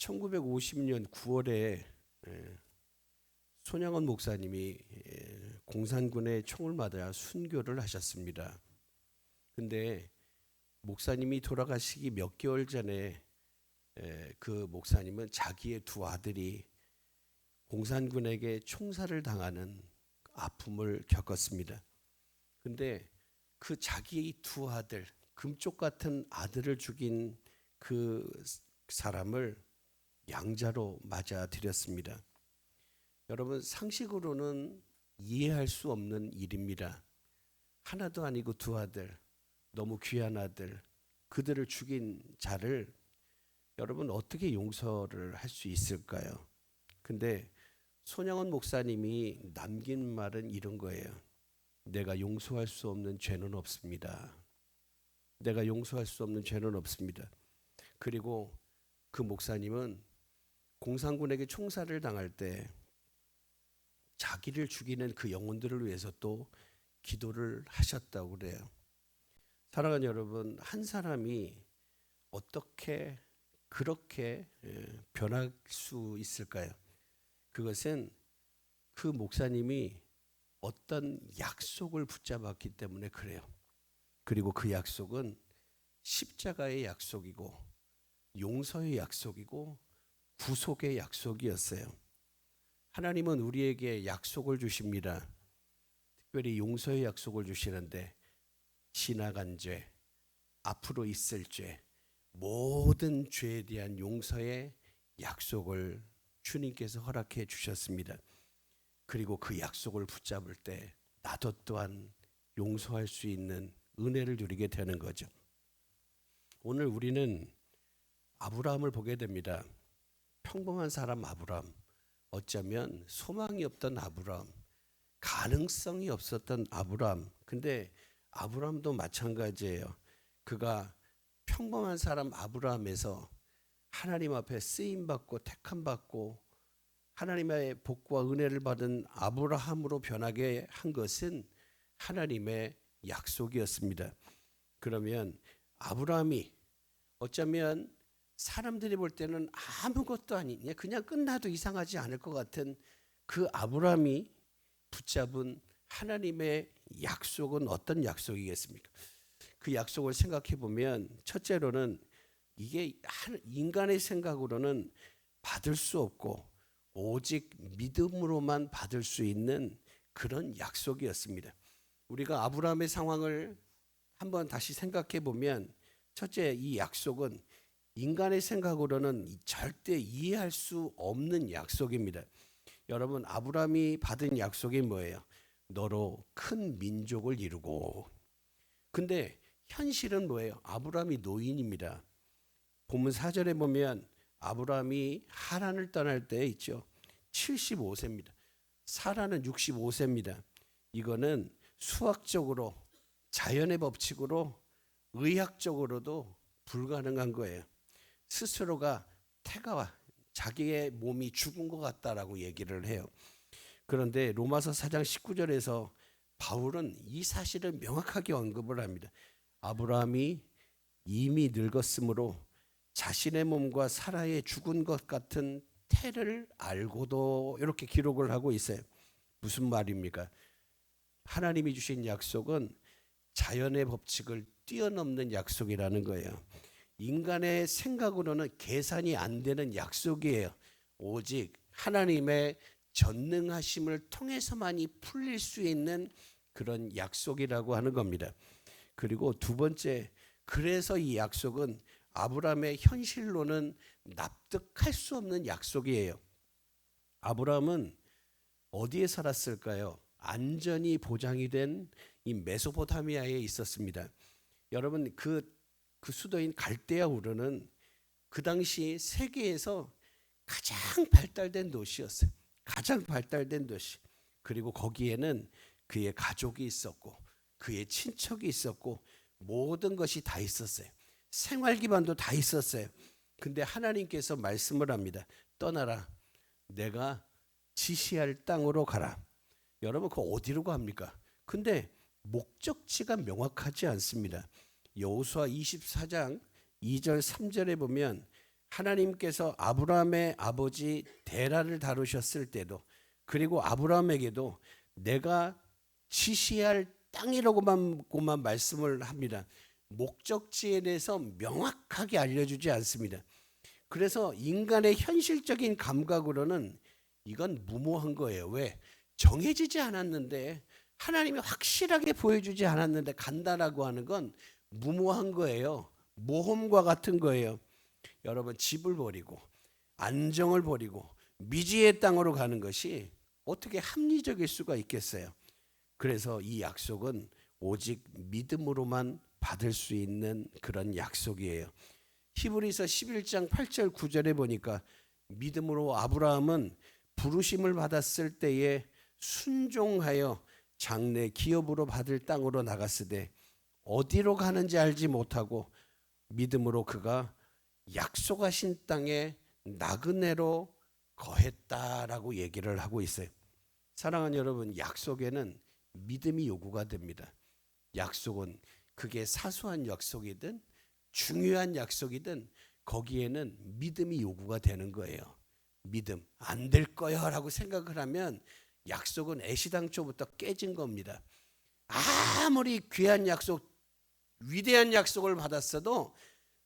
1950년 9월에 손양원 목사님이 공산군의 총을 맞아 순교를 하셨습니다. 근데 목사님이 돌아가시기 몇 개월 전에 그 목사님은 자기의 두 아들이 공산군에게 총살을 당하는 아픔을 겪었습니다. 근데 그 자기의 두 아들, 금쪽 같은 아들을 죽인 그 사람을 양자로 맞아들였습니다. 여러분, 상식으로는 이해할 수 없는 일입니다. 하나도 아니고 두 아들, 너무 귀한 아들, 그들을 죽인 자를 여러분 어떻게 용서를 할 수 있을까요? 근데 손양원 목사님이 남긴 말은 이런 거예요. 내가 용서할 수 없는 죄는 없습니다. 내가 용서할 수 없는 죄는 없습니다. 그리고 그 목사님은 공산군에게 총살을 당할 때 자기를 죽이는 그 영혼들을 위해서 또 기도를 하셨다고 그래요. 사랑하는 여러분, 한 사람이 어떻게 그렇게 변할 수 있을까요? 그것은 그 목사님이 어떤 약속을 붙잡았기 때문에 그래요. 그리고 그 약속은 십자가의 약속이고 용서의 약속이고 구속의 약속이었어요. 하나님은 우리에게 약속을 주십니다. 특별히 용서의 약속을 주시는데 지나간 죄, 앞으로 있을 죄, 모든 죄에 대한 용서의 약속을 주님께서 허락해 주셨습니다. 그리고 그 약속을 붙잡을 때 나도 또한 용서할 수 있는 은혜를 누리게 되는 거죠. 오늘 우리는 아브라함을 보게 됩니다. 평범한 사람 아브라함, 어쩌면 소망이 없던 아브라함, 가능성이 없었던 아브라함. 근데 아브라함도 마찬가지예요. 그가 평범한 사람 아브라함에서 하나님 앞에 쓰임받고 택함받고 하나님의 복과 은혜를 받은 아브라함으로 변하게 한 것은 하나님의 약속이었습니다. 그러면 아브라함이 어쩌면 사람들이 볼 때는 아무것도 아닌 그냥 끝나도 이상하지 않을 것 같은 그 아브라함이 붙잡은 하나님의 약속은 어떤 약속이겠습니까? 그 약속을 생각해 보면 첫째로는 이게 인간의 생각으로는 받을 수 없고 오직 믿음으로만 받을 수 있는 그런 약속이었습니다. 우리가 아브라함의 상황을 한번 다시 생각해 보면 첫째, 이 약속은 인간의 생각으로는 절대 이해할 수 없는 약속입니다. 여러분, 아브라함이 받은 약속이 뭐예요? 너로 큰 민족을 이루고. 근데 현실은 뭐예요? 아브라함이 노인입니다. 본문 4절에 보면 아브라함이 하란을 떠날 때 있죠. 75세입니다. 사라는 65세입니다. 이거는 수학적으로 자연의 법칙으로 의학적으로도 불가능한 거예요. 스스로가 태가 자기의 몸이 죽은 것 같다라고 얘기를 해요. 그런데 로마서 4장 19절에서 바울은 이 사실을 명확하게 언급을 합니다. 아브라함이 이미 늙었으므로 자신의 몸과 사라의 죽은 것 같은 태를 알고도 이렇게 기록을 하고 있어요. 무슨 말입니까? 하나님이 주신 약속은 자연의 법칙을 뛰어넘는 약속이라는 거예요. 인간의 생각으로는 계산이 안 되는 약속이에요. 오직 하나님의 전능하심을 통해서만이 풀릴 수 있는 그런 약속이라고 하는 겁니다. 그리고 두 번째, 그래서 이 약속은 아브라함의 현실로는 납득할 수 없는 약속이에요. 아브라함은 어디에 살았을까요? 안전이 보장이 된 이 메소포타미아에 있었습니다. 여러분, 그 수도인 갈대아 우르는 그 당시 세계에서 가장 발달된 도시였어요. 가장 발달된 도시. 그리고 거기에는 그의 가족이 있었고 그의 친척이 있었고 모든 것이 다 있었어요. 생활 기반도 다 있었어요. 근데 하나님께서 말씀을 합니다. 떠나라. 내가 지시할 땅으로 가라. 여러분, 그 어디로 갑니까? 근데 목적지가 명확하지 않습니다. 여호수아 24장 2절 3절에 보면 하나님께서 아브라함의 아버지 데라를 다루셨을 때도, 그리고 아브라함에게도 내가 지시할 땅이라고만 말씀을 합니다. 목적지에 대해서 명확하게 알려주지 않습니다. 그래서 인간의 현실적인 감각으로는 이건 무모한 거예요. 왜? 정해지지 않았는데, 하나님이 확실하게 보여주지 않았는데 간다라고 하는 건 무모한 거예요. 모험과 같은 거예요. 여러분, 집을 버리고 안정을 버리고 미지의 땅으로 가는 것이 어떻게 합리적일 수가 있겠어요? 그래서 이 약속은 오직 믿음으로만 받을 수 있는 그런 약속이에요. 히브리서 11장 8절 9절에 보니까 믿음으로 아브라함은 부르심을 받았을 때에 순종하여 장래 기업으로 받을 땅으로 나갔으되 어디로 가는지 알지 못하고 믿음으로 그가 약속하신 땅에 나그네로 거했다라고 얘기를 하고 있어요. 사랑하는 여러분, 약속에는 믿음이 요구가 됩니다. 약속은 그게 사소한 약속이든 중요한 약속이든 거기에는 믿음이 요구가 되는 거예요. 믿음, 안 될 거야 라고 생각을 하면 약속은 애시당초부터 깨진 겁니다. 아무리 귀한 약속, 위대한 약속을 받았어도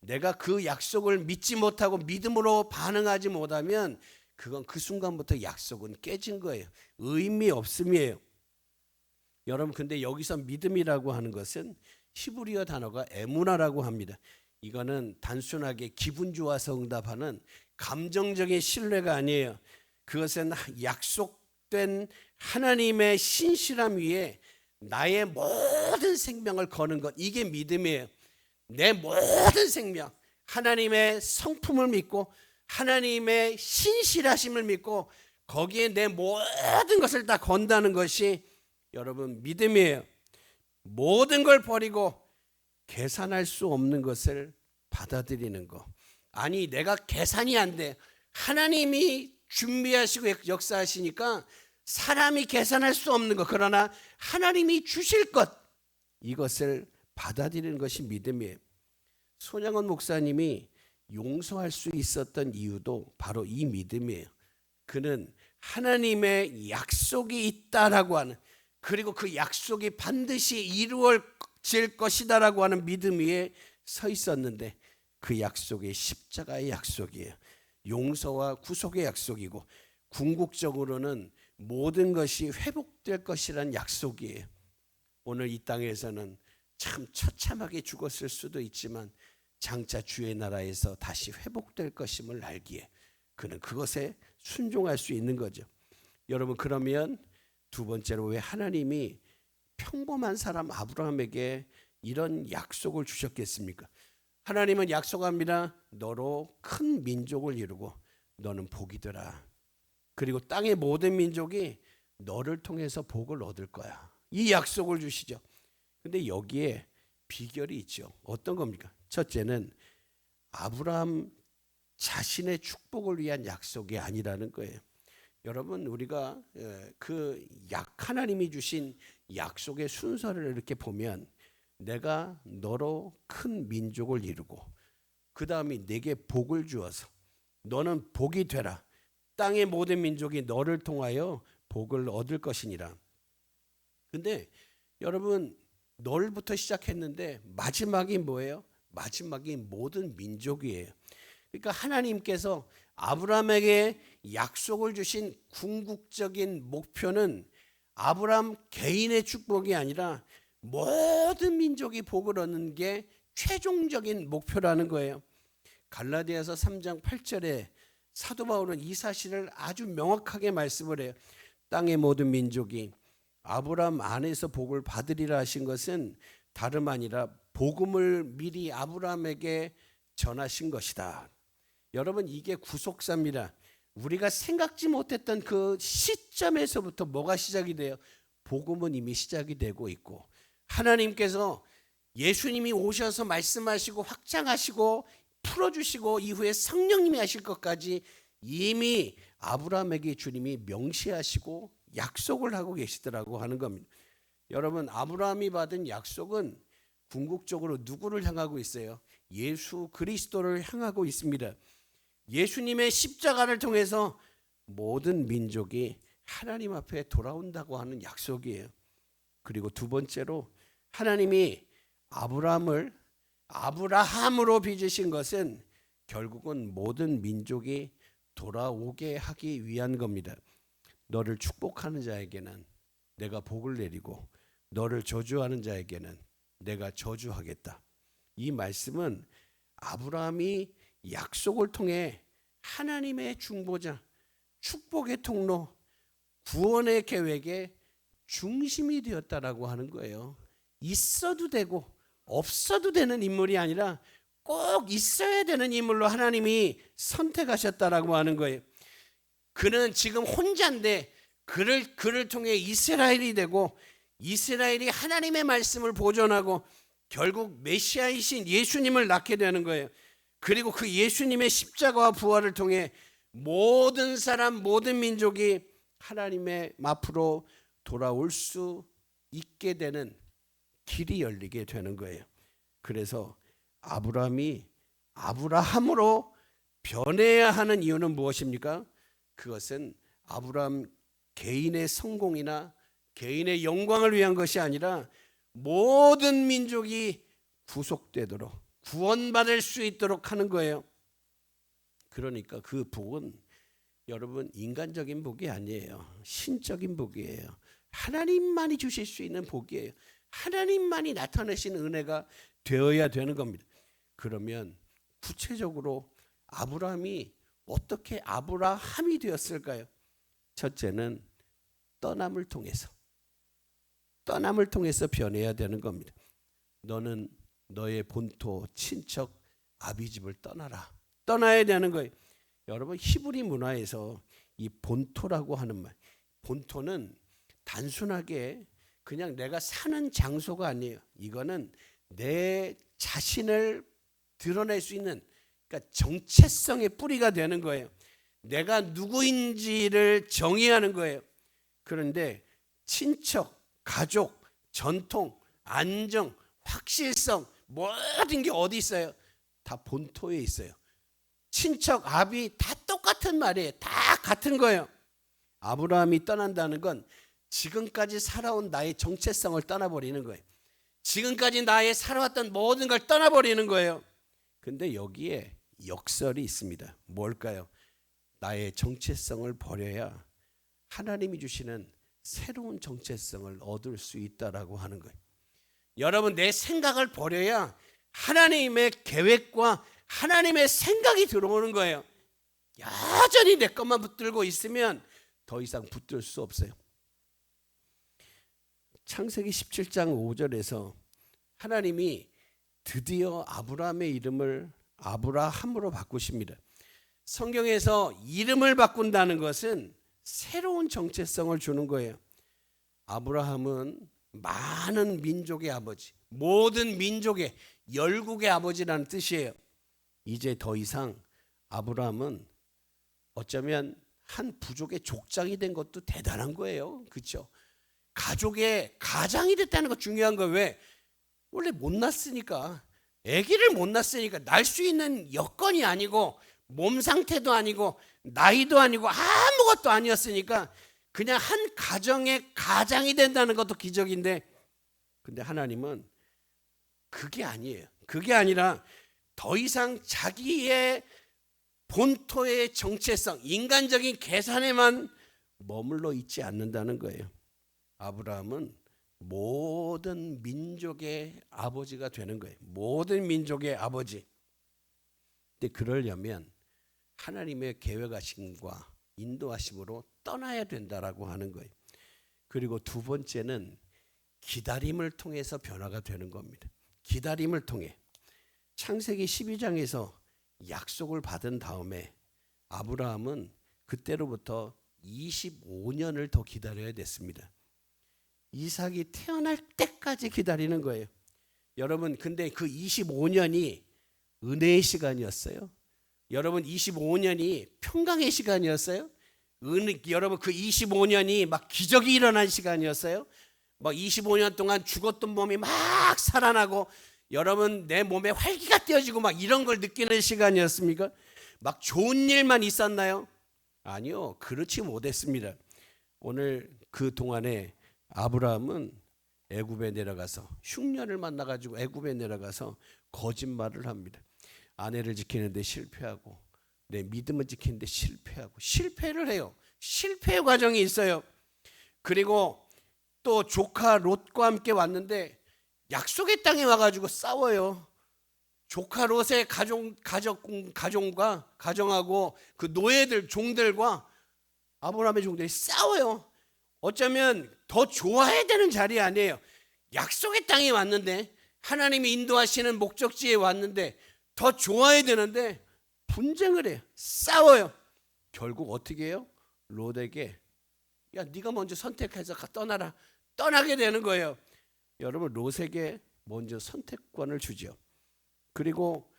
내가 그 약속을 믿지 못하고 믿음으로 반응하지 못하면 그건 그 순간부터 약속은 깨진 거예요. 의미 없음이에요. 여러분, 근데 여기서 믿음이라고 하는 것은 히브리어 단어가 에무나라고 합니다. 이거는 단순하게 기분 좋아서 응답하는 감정적인 신뢰가 아니에요. 그것은 약속된 하나님의 신실함 위에 나의 모든 생명을 거는 것, 이게 믿음이에요. 내 모든 생명, 하나님의 성품을 믿고 하나님의 신실하심을 믿고 거기에 내 모든 것을 다 건다는 것이 여러분 믿음이에요. 모든 걸 버리고 계산할 수 없는 것을 받아들이는 거. 아니, 내가 계산이 안 돼. 하나님이 준비하시고 역사하시니까 사람이 계산할 수 없는 것, 그러나 하나님이 주실 것, 이것을 받아들이는 것이 믿음이에요. 손양원 목사님이 용서할 수 있었던 이유도 바로 이 믿음이에요. 그는 하나님의 약속이 있다라고 하는, 그리고 그 약속이 반드시 이루어질 것이다라고 하는 믿음 위에 서 있었는데, 그 약속이 십자가의 약속이에요. 용서와 구속의 약속이고 궁극적으로는 모든 것이 회복될 것이란 약속이에요. 오늘 이 땅에서는 참 처참하게 죽었을 수도 있지만 장차 주의 나라에서 다시 회복될 것임을 알기에 그는 그것에 순종할 수 있는 거죠. 여러분, 그러면 두 번째로 왜 하나님이 평범한 사람 아브라함에게 이런 약속을 주셨겠습니까? 하나님은 약속합니다. 너로 큰 민족을 이루고 너는 복이 되라. 그리고 땅의 모든 민족이 너를 통해서 복을 얻을 거야. 이 약속을 주시죠. 근데 여기에 비결이 있죠. 어떤 겁니까? 첫째는 아브라함 자신의 축복을 위한 약속이 아니라는 거예요. 여러분, 우리가 하나님이 주신 약속의 순서를 이렇게 보면 내가 너로 큰 민족을 이루고 그 다음에 내게 복을 주어서 너는 복이 되라. 땅의 모든 민족이 너를 통하여 복을 얻을 것이니라. 근데 여러분, 너부터 시작했는데 마지막이 뭐예요? 마지막이 모든 민족이에요. 그러니까 하나님께서 아브라함에게 약속을 주신 궁극적인 목표는 아브라함 개인의 축복이 아니라 모든 민족이 복을 얻는 게 최종적인 목표라는 거예요. 갈라디아서 3장 8절에 사도 바울은 이 사실을 아주 명확하게 말씀을 해요. 땅의 모든 민족이 아브라함 안에서 복을 받으리라 하신 것은 다름 아니라 복음을 미리 아브라함에게 전하신 것이다. 여러분, 이게 구속사입니다. 우리가 생각지 못했던 그 시점에서부터 뭐가 시작이 돼요? 복음은 이미 시작이 되고 있고 하나님께서 예수님이 오셔서 말씀하시고 확장하시고 풀어주시고 이후에 성령님이 하실 것까지 이미 아브라함에게 주님이 명시하시고 약속을 하고 계시더라고 하는 겁니다. 여러분, 아브라함이 받은 약속은 궁극적으로 누구를 향하고 있어요? 예수 그리스도를 향하고 있습니다. 예수님의 십자가를 통해서 모든 민족이 하나님 앞에 돌아온다고 하는 약속이에요. 그리고 두 번째로 하나님이 아브라함을 아브라함으로 빚으신 것은 결국은 모든 민족이 돌아오게 하기 위한 겁니다. 너를 축복하는 자에게는 내가 복을 내리고 너를 저주하는 자에게는 내가 저주하겠다. 이 말씀은 아브라함이 약속을 통해 하나님의 중보자, 축복의 통로, 구원의 계획의 중심이 되었다라고 하는 거예요. 있어도 되고 없어도 되는 인물이 아니라 꼭 있어야 되는 인물로 하나님이 선택하셨다라고 하는 거예요. 그는 지금 혼자인데 그를 통해 이스라엘이 되고 이스라엘이 하나님의 말씀을 보존하고 결국 메시아이신 예수님을 낳게 되는 거예요. 그리고 그 예수님의 십자가와 부활을 통해 모든 사람, 모든 민족이 하나님의 앞으로 돌아올 수 있게 되는 길이 열리게 되는 거예요. 그래서 아브라함이 아브라함으로 변해야 하는 이유는 무엇입니까? 그것은 아브라함 개인의 성공이나 개인의 영광을 위한 것이 아니라 모든 민족이 구속되도록 구원받을 수 있도록 하는 거예요. 그러니까 그 복은 여러분 인간적인 복이 아니에요. 신적인 복이에요. 하나님만이 주실 수 있는 복이에요. 하나님만이 나타내신 은혜가 되어야 되는 겁니다. 그러면 구체적으로 아브라함이 어떻게 아브라함이 되었을까요? 첫째는 떠남을 통해서 변해야 되는 겁니다. 너는 너의 본토, 친척, 아비집을 떠나야 되는 거예요. 여러분 히브리 문화에서 이 본토라고 하는 말, 본토는 단순하게 그냥 내가 사는 장소가 아니에요. 이거는 내 자신을 드러낼 수 있는, 그러니까 정체성의 뿌리가 되는 거예요. 내가 누구인지를 정의하는 거예요. 그런데 친척, 가족, 전통, 안정, 확실성 모든 게 어디 있어요? 다 본토에 있어요. 친척, 아비 다 똑같은 말이에요. 다 같은 거예요. 아브라함이 떠난다는 건 지금까지 살아온 나의 정체성을 떠나버리는 거예요. 지금까지 나의 살아왔던 모든 걸 떠나버리는 거예요. 근데 여기에 역설이 있습니다. 뭘까요? 나의 정체성을 버려야 하나님이 주시는 새로운 정체성을 얻을 수 있다라고 하는 거예요. 여러분 내 생각을 버려야 하나님의 계획과 하나님의 생각이 들어오는 거예요. 여전히 내 것만 붙들고 있으면 더 이상 붙들 수 없어요. 창세기 17장 5절에서 하나님이 드디어 아브라함의 이름을 아브라함으로 바꾸십니다. 성경에서 이름을 바꾼다는 것은 새로운 정체성을 주는 거예요. 아브라함은 많은 민족의 아버지, 모든 민족의 열국의 아버지라는 뜻이에요. 이제 더 이상 아브라함은 어쩌면 한 부족의 족장이 된 것도 대단한 거예요. 그렇죠? 가족의 가장이 됐다는 거 중요한 거예요. 왜? 원래 못 낳았으니까, 아기를 못 낳았으니까 날 수 있는 여건이 아니고 몸 상태도 아니고 나이도 아니고 아무것도 아니었으니까 그냥 한 가정의 가장이 된다는 것도 기적인데, 근데 하나님은 그게 아니에요. 그게 아니라 더 이상 자기의 본토의 정체성, 인간적인 계산에만 머물러 있지 않는다는 거예요. 아브라함은 모든 민족의 아버지가 되는 거예요. 모든 민족의 아버지. 근데 그러려면 하나님의 계획하심과 인도하심으로 떠나야 된다라고 하는 거예요. 그리고 두 번째는 기다림을 통해서 변화가 되는 겁니다. 기다림을 통해 창세기 12장에서 약속을 받은 다음에 아브라함은 그때로부터 25년을 더 기다려야 됐습니다. 이삭이 태어날 때까지 기다리는 거예요. 여러분 근데 그 25년이 은혜의 시간이었어요? 여러분 25년이 평강의 시간이었어요? 여러분 그 25년이 막 기적이 일어난 시간이었어요? 막 25년 동안 죽었던 몸이 막 살아나고 여러분 내 몸에 활기가 띄어지고 막 이런 걸 느끼는 시간이었습니까? 막 좋은 일만 있었나요? 아니요, 그렇지 못했습니다. 오늘 그 동안에 아브라함은 애굽에 내려가서 흉년을 만나가지고 애굽에 내려가서 거짓말을 합니다. 아내를 지키는데 실패하고 내 믿음을 지키는데 실패하고 실패를 해요. 실패의 과정이 있어요. 그리고 또 조카 롯과 함께 왔는데 약속의 땅에 와가지고 싸워요. 조카 롯의 가정하고 그 노예들 종들과 아브라함의 종들이 싸워요. 어쩌면 더 좋아야 되는 자리 아니에요. 약속의 땅에 왔는데 하나님이 인도하시는 목적지에 왔는데 더 좋아야 되는데 분쟁을 해요. 싸워요. 결국 어떻게 해요? 롯에게 야 네가 먼저 선택해서 떠나라. 떠나게 되는 거예요. 여러분 롯에게 먼저 선택권을 주죠. 그리고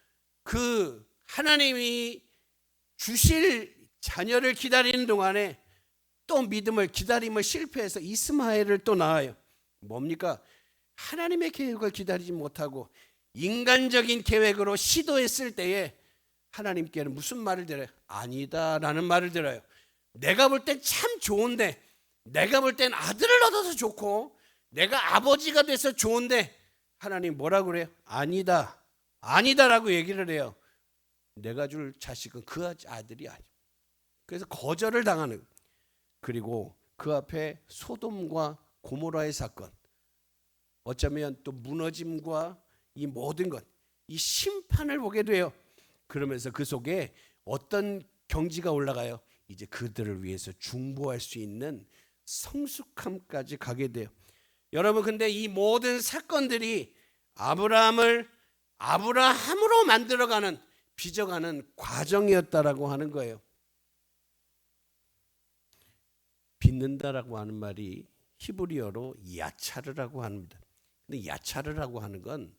그 하나님이 주실 자녀를 기다리는 동안에 또 기다림을 실패해서 이스마엘을 또 낳아요. 뭡니까? 하나님의 계획을 기다리지 못하고 인간적인 계획으로 시도했을 때에 하나님께는 무슨 말을 들어요? 아니다라는 말을 들어요. 내가 볼 땐 참 좋은데, 내가 볼 땐 아들을 얻어서 좋고 내가 아버지가 돼서 좋은데 하나님 뭐라고 그래요? 아니다, 아니다라고 얘기를 해요. 내가 줄 자식은 그 아들이 아니야. 그래서 거절을 당하는 거예요. 그리고 그 앞에 소돔과 고모라의 사건, 어쩌면 또 무너짐과 이 모든 것, 이 심판을 보게 돼요. 그러면서 그 속에 어떤 경지가 올라가요? 이제 그들을 위해서 중보할 수 있는 성숙함까지 가게 돼요. 여러분 근데 이 모든 사건들이 아브라함을 아브라함으로 만들어가는, 빚어가는 과정이었다라고 하는 거예요. 빚는다라고 하는 말이 히브리어로 야차르라고 합니다. 근데 야차르라고 하는 건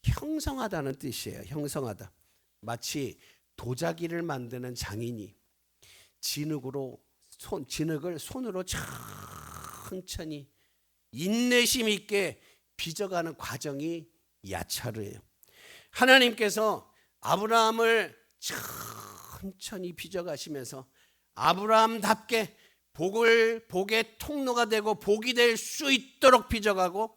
형성하다는 뜻이에요. 형성하다. 마치 도자기를 만드는 장인이 진흙을 손으로 천천히 인내심 있게 빚어가는 과정이 야차르예요. 하나님께서 아브라함을 천천히 빚어가시면서 아브라함답게 복의 통로가 되고 복이 될 수 있도록 빚어가고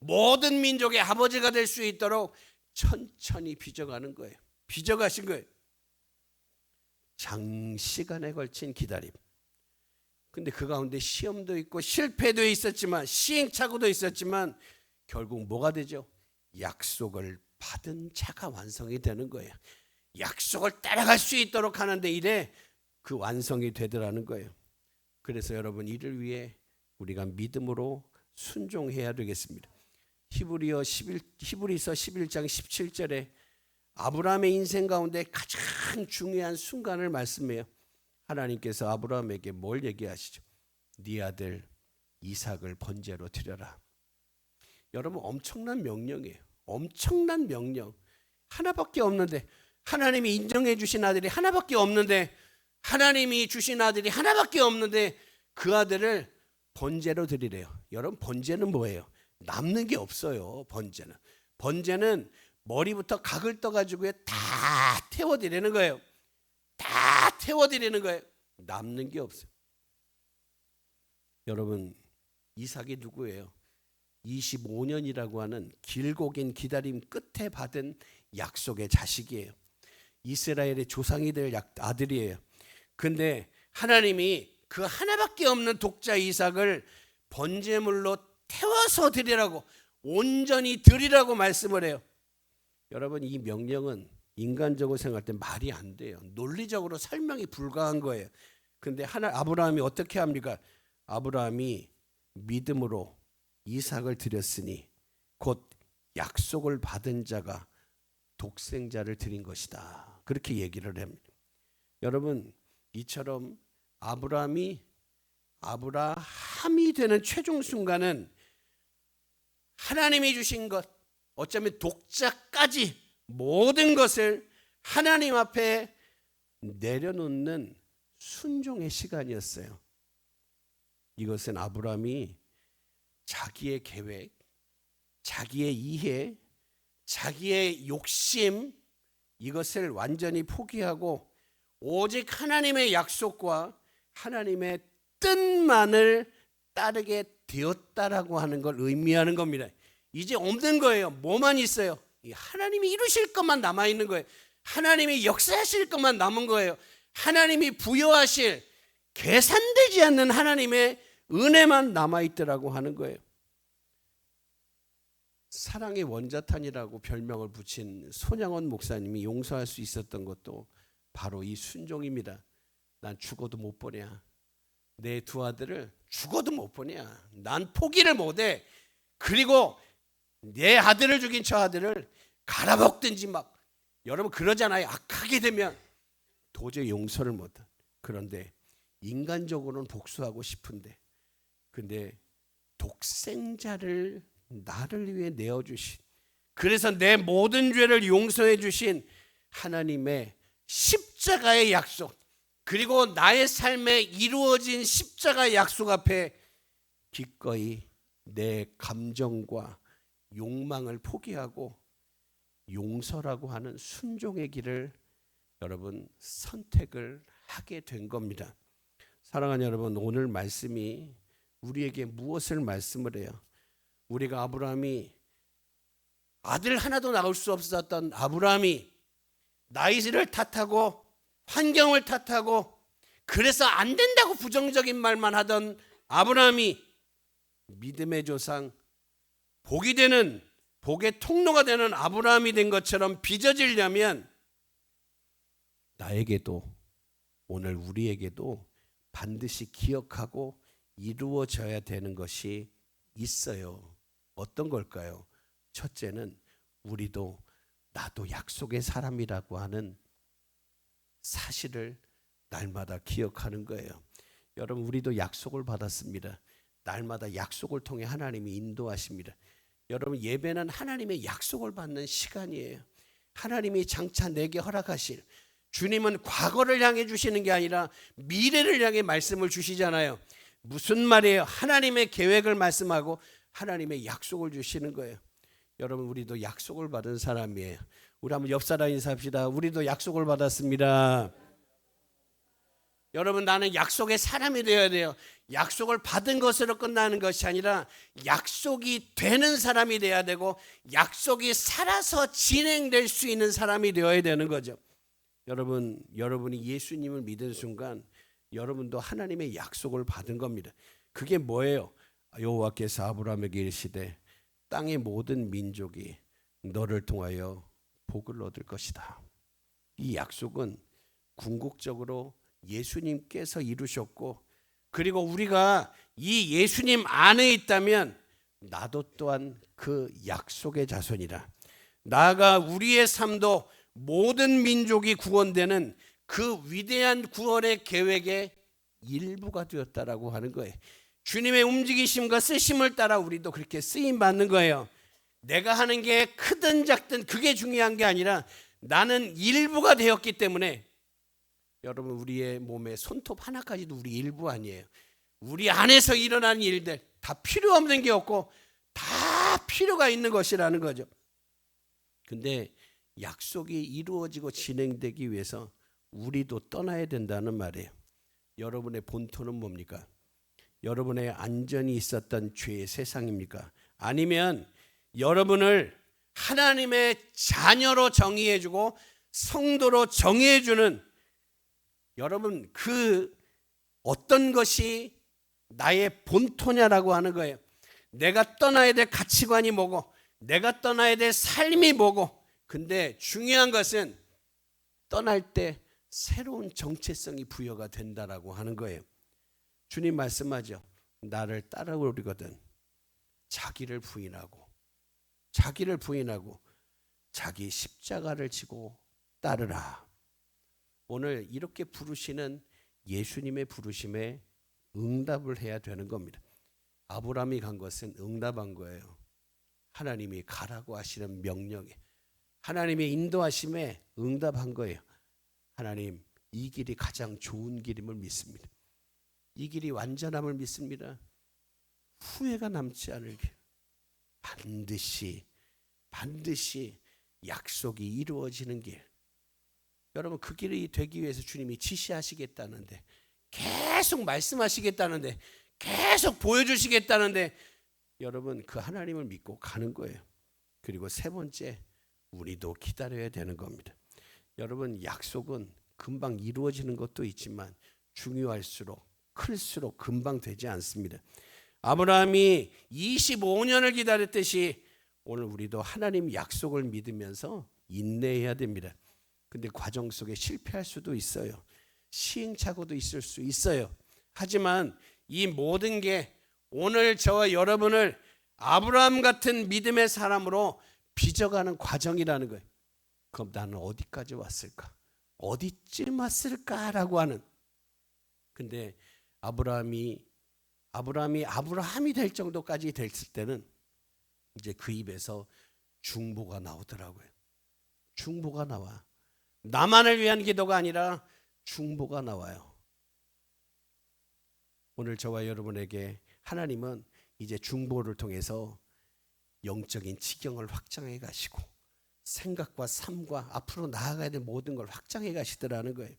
모든 민족의 아버지가 될 수 있도록 천천히 빚어가는 거예요. 빚어가신 거예요. 장시간에 걸친 기다림. 근데 그 가운데 시험도 있고 실패도 있었지만 시행착오도 있었지만 결국 뭐가 되죠? 약속을 받은 자가 완성이 되는 거예요. 약속을 따라갈 수 있도록 하는데 이래 그 완성이 되더라는 거예요. 그래서 여러분 이를 위해 우리가 믿음으로 순종해야 되겠습니다. 히브리서 11장 17절에 아브라함의 인생 가운데 가장 중요한 순간을 말씀해요. 하나님께서 아브라함에게 뭘 얘기하시죠? 네 아들 이삭을 번제로 드려라. 여러분 엄청난 명령이에요. 엄청난 명령. 하나밖에 없는데, 하나님이 인정해 주신 아들이 하나밖에 없는데, 하나님이 주신 아들이 하나밖에 없는데 그 아들을 번제로 드리래요. 여러분 번제는 뭐예요? 남는 게 없어요. 번제는 머리부터 각을 떠가지고 다 태워드리는 거예요. 다 태워드리는 거예요. 남는 게 없어요. 여러분 이삭이 누구예요? 25년이라고 하는 길고 긴 기다림 끝에 받은 약속의 자식이에요. 이스라엘의 조상이 될 아들이에요. 근데 하나님이 그 하나밖에 없는 독자 이삭을 번제물로 태워서 드리라고, 온전히 드리라고 말씀을 해요. 여러분 이 명령은 인간적으로 생각할 때 말이 안 돼요. 논리적으로 설명이 불가한 거예요. 근데 아브라함이 어떻게 합니까? 아브라함이 믿음으로 이삭을 드렸으니 곧 약속을 받은 자가 독생자를 드린 것이다. 그렇게 얘기를 합니다. 여러분 이처럼 아브라함이 되는 최종 순간은 하나님이 주신 것, 어쩌면 독자까지 모든 것을 하나님 앞에 내려놓는 순종의 시간이었어요. 이것은 아브라함이 자기의 계획, 자기의 이해, 자기의 욕심, 이것을 완전히 포기하고 오직 하나님의 약속과 하나님의 뜻만을 따르게 되었다라고 하는 걸 의미하는 겁니다. 이제 없는 거예요. 뭐만 있어요? 하나님이 이루실 것만 남아있는 거예요. 하나님이 역사하실 것만 남은 거예요. 하나님이 부여하실 계산되지 않는 하나님의 은혜만 남아있더라고 하는 거예요. 사랑의 원자탄이라고 별명을 붙인 손양원 목사님이 용서할 수 있었던 것도 바로 이 순종입니다. 난 죽어도 못 보냐. 내 두 아들을 죽어도 못 보냐. 난 포기를 못해. 그리고 내 아들을 죽인 저 아들을 갈아먹든지 막, 여러분 그러잖아요. 악하게 되면 도저히 용서를 못한. 그런데 인간적으로는 복수하고 싶은데, 근데 독생자를 나를 위해 내어주신, 그래서 내 모든 죄를 용서해 주신 하나님의 십자가의 약속, 그리고 나의 삶에 이루어진 십자가의 약속 앞에 기꺼이 내 감정과 욕망을 포기하고 용서라고 하는 순종의 길을 여러분 선택을 하게 된 겁니다. 사랑하는 여러분, 오늘 말씀이 우리에게 무엇을 말씀을 해요? 우리가 아브라함이, 아들 하나도 낳을 수 없었던 아브라함이 나이를 탓하고 환경을 탓하고 그래서 안 된다고 부정적인 말만 하던 아브라함이 믿음의 조상, 복이 되는, 복의 통로가 되는 아브라함이 된 것처럼 빚어지려면 나에게도, 오늘 우리에게도 반드시 기억하고 이루어져야 되는 것이 있어요. 어떤 걸까요? 첫째는 우리도 나도 약속의 사람이라고 하는 사실을 날마다 기억하는 거예요. 여러분, 우리도 약속을 받았습니다. 날마다 약속을 통해 하나님이 인도하십니다. 여러분, 예배는 하나님의 약속을 받는 시간이에요. 하나님이 장차 내게 허락하실, 주님은 과거를 향해 주시는 게 아니라 미래를 향해 말씀을 주시잖아요. 무슨 말이에요? 하나님의 계획을 말씀하고 하나님의 약속을 주시는 거예요. 여러분, 우리도 약속을 받은 사람이에요. 우리 한번 옆 사람 인사합시다. 우리도 약속을 받았습니다. 여러분, 나는 약속의 사람이 되어야 돼요. 약속을 받은 것으로 끝나는 것이 아니라 약속이 되는 사람이 되어야 되고 약속이 살아서 진행될 수 있는 사람이 되어야 되는 거죠. 여러분, 여러분이 예수님을 믿은 순간 여러분도 하나님의 약속을 받은 겁니다. 그게 뭐예요? 여호와께서 아브라함에게 이르시되 땅의 모든 민족이 너를 통하여 복을 얻을 것이다. 이 약속은 궁극적으로 예수님께서 이루셨고, 그리고 우리가 이 예수님 안에 있다면 나도 또한 그 약속의 자손이라. 나아가 우리의 삶도 모든 민족이 구원되는 그 위대한 구원의 계획의 일부가 되었다라고 하는 거예요. 주님의 움직이심과 쓰심을 따라 우리도 그렇게 쓰임 받는 거예요. 내가 하는 게 크든 작든 그게 중요한 게 아니라 나는 일부가 되었기 때문에, 여러분, 우리의 몸에 손톱 하나까지도 우리 일부 아니에요. 우리 안에서 일어나는 일들 다 필요 없는 게 없고 다 필요가 있는 것이라는 거죠. 근데 약속이 이루어지고 진행되기 위해서 우리도 떠나야 된다는 말이에요. 여러분의 본토는 뭡니까? 여러분의 안전이 있었던 죄의 세상입니까? 아니면 여러분을 하나님의 자녀로 정의해주고 성도로 정의해주는, 여러분, 그 어떤 것이 나의 본토냐라고 하는 거예요. 내가 떠나야 될 가치관이 뭐고 내가 떠나야 될 삶이 뭐고. 근데 중요한 것은 떠날 때 새로운 정체성이 부여가 된다라고 하는 거예요. 주님 말씀하죠. 나를 따라오리거든 자기를 부인하고 자기 십자가를 지고 따르라. 오늘 이렇게 부르시는 예수님의 부르심에 응답을 해야 되는 겁니다. 아브라함이 간 것은 응답한 거예요. 하나님이 가라고 하시는 명령에, 하나님의 인도하심에 응답한 거예요. 하나님, 이 길이 가장 좋은 길임을 믿습니다. 이 길이 완전함을 믿습니다. 후회가 남지 않을 길, 반드시 약속이 이루어지는 길, 여러분 그 길이 되기 위해서 주님이 지시하시겠다는데, 계속 말씀하시겠다는데, 계속 보여주시겠다는데, 여러분 그 하나님을 믿고 가는 거예요. 그리고 세 번째, 우리도 기다려야 되는 겁니다. 여러분 약속은 금방 이루어지는 것도 있지만 중요할수록 클수록 금방 되지 않습니다. 아브라함이 25년을 기다렸듯이 오늘 우리도 하나님 약속을 믿으면서 인내해야 됩니다. 근데 과정 속에 실패할 수도 있어요. 시행착오도 있을 수 있어요. 하지만 이 모든 게 오늘 저와 여러분을 아브라함 같은 믿음의 사람으로 빚어가는 과정이라는 거예요. 그럼 나는 어디까지 왔을까? 어디쯤 왔을까라고 하는. 근데 아브라함이 될 정도까지 됐을 때는 이제 그 입에서 중보가 나오더라고요. 중보가 나와. 나만을 위한 기도가 아니라 중보가 나와요. 오늘 저와 여러분에게 하나님은 이제 중보를 통해서 영적인 지경을 확장해 가시고 생각과 삶과 앞으로 나아가야 될 모든 걸 확장해 가시더라는 거예요.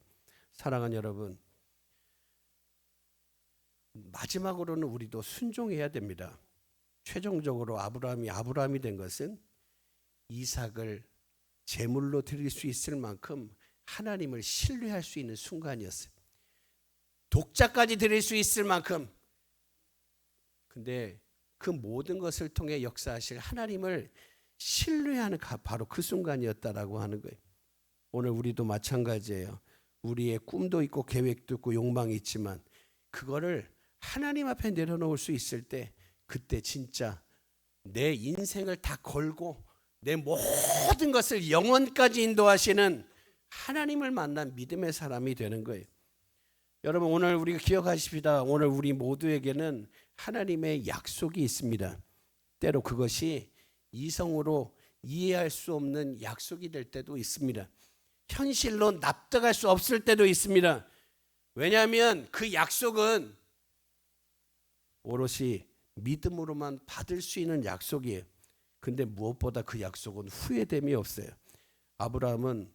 사랑하는 여러분, 마지막으로는 우리도 순종해야 됩니다. 최종적으로 아브라함이 된 것은 이삭을 제물로 드릴 수 있을 만큼 하나님을 신뢰할 수 있는 순간이었어요. 독자까지 드릴 수 있을 만큼. 근데 그 모든 것을 통해 역사하실 하나님을 신뢰하는 바로 그 순간이었다라고 하는 거예요. 오늘 우리도 마찬가지예요. 우리의 꿈도 있고 계획도 있고 욕망이 있지만 그거를 하나님 앞에 내려놓을 수 있을 때, 그때 진짜 내 인생을 다 걸고 내 모든 것을 영원까지 인도하시는 하나님을 만난 믿음의 사람이 되는 거예요. 여러분 오늘 우리가 기억하십시다. 오늘 우리 모두에게는 하나님의 약속이 있습니다. 때로 그것이 이성으로 이해할 수 없는 약속이 될 때도 있습니다. 현실로 납득할 수 없을 때도 있습니다. 왜냐하면 그 약속은 오롯이 믿음으로만 받을 수 있는 약속이에요. 근데 무엇보다 그 약속은 후회됨이 없어요. 아브라함은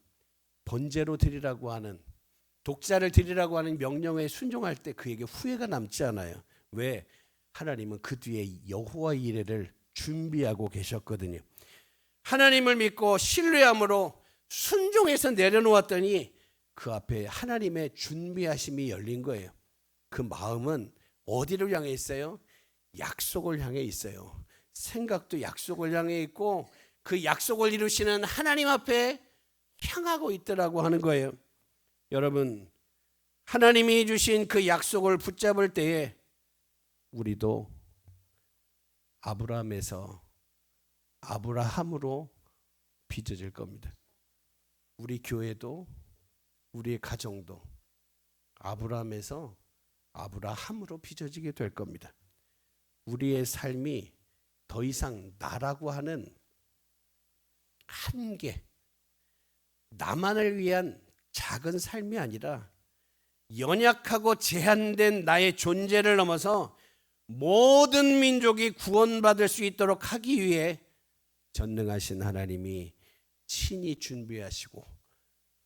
번제로 드리라고 하는, 독자를 드리라고 하는 명령에 순종할 때 그에게 후회가 남지 않아요. 왜? 하나님은 그 뒤에 여호와 이레를 준비하고 계셨거든요. 하나님을 믿고 신뢰함으로 순종해서 내려놓았더니 그 앞에 하나님의 준비하심이 열린 거예요. 그 마음은 어디를 향해 있어요? 약속을 향해 있어요. 생각도 약속을 향해 있고 그 약속을 이루시는 하나님 앞에 향하고 있더라고 하는 거예요. 여러분, 하나님이 주신 그 약속을 붙잡을 때에 우리도 아브라함으로 빚어질 겁니다. 우리 교회도 우리의 가정도 아브라함에서 아브라함으로 빚어지게 될 겁니다. 우리의 삶이 더 이상 나라고 하는 한계, 나만을 위한 작은 삶이 아니라 연약하고 제한된 나의 존재를 넘어서 모든 민족이 구원받을 수 있도록 하기 위해 전능하신 하나님이 친히 준비하시고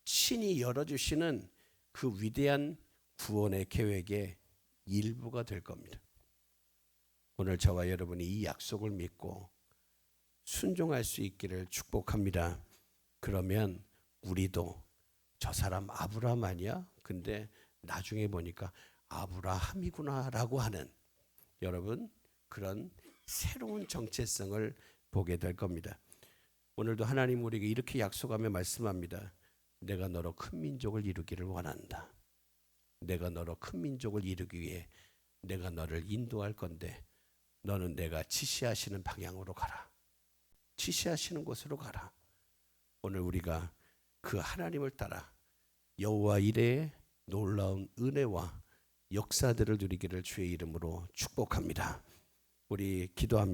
친히 열어주시는 그 위대한 구원의 계획의 일부가 될 겁니다. 오늘 저와 여러분이 이 약속을 믿고 순종할 수 있기를 축복합니다. 그러면 우리도 저 사람 아브라함 아니야? 근데 나중에 보니까 아브라함이구나 라고 하는, 여러분 그런 새로운 정체성을 보게 될 겁니다. 오늘도 하나님 우리에게 이렇게 약속하며 말씀합니다. 내가 너로 큰 민족을 이루기를 원한다. 내가 너로 큰 민족을 이루기 위해 내가 너를 인도할 건데 너는 내가 지시하시는 방향으로 가라. 지시하시는 곳으로 가라. 오늘 우리가 그 하나님을 따라 여호와 이레의 놀라운 은혜와 역사들을 누리기를 주의 이름으로 축복합니다. 우리 기도합니다.